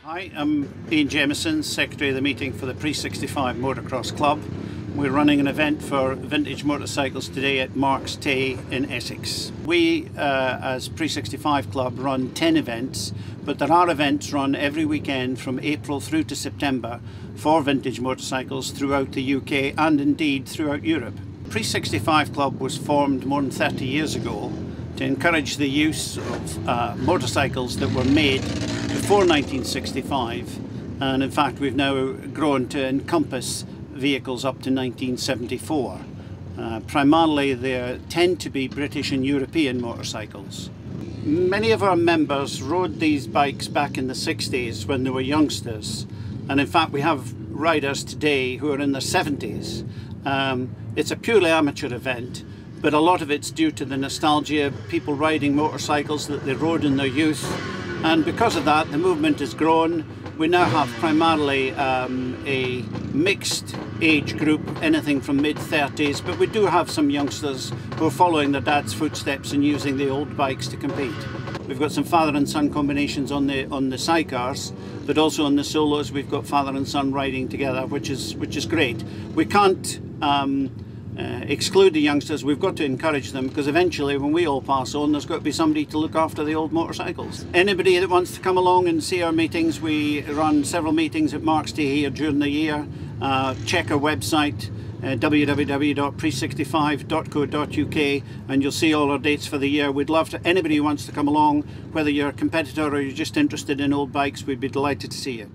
Hi, I'm Ian Jamieson, Secretary of the meeting for the Pre-65 Motocross Club. We're running an event for vintage motorcycles today at Marks Tay in Essex. We, as Pre-65 Club, run 10 events, but there are events run every weekend from April through to September for vintage motorcycles throughout the UK and indeed throughout Europe. Pre-65 Club was formed more than 30 years ago to encourage the use of motorcycles that were made before 1965, and in fact we've now grown to encompass vehicles up to 1974. Primarily they tend to be British and European motorcycles. Many of our members rode these bikes back in the 60s when they were youngsters, and in fact we have riders today who are in their 70s. It's a purely amateur event, but a lot of it's due to the nostalgia of people riding motorcycles that they rode in their youth, and because of that the movement has grown. We now have primarily a mixed age group, anything from mid-30s, but we do have some youngsters who are following their dad's footsteps and using the old bikes to compete. We've got some father and son combinations on the sidecars, but also on the solos we've got father and son riding together, which is great. We can't exclude the youngsters. We've got to encourage them, because eventually when we all pass on there's got to be somebody to look after the old motorcycles. Anybody that wants to come along and see our meetings, we run several meetings at Marks Day here during the year. Check our website www.pre65.co.uk and you'll see all our dates for the year. We'd love to, anybody who wants to come along, whether you're a competitor or you're just interested in old bikes, we'd be delighted to see you.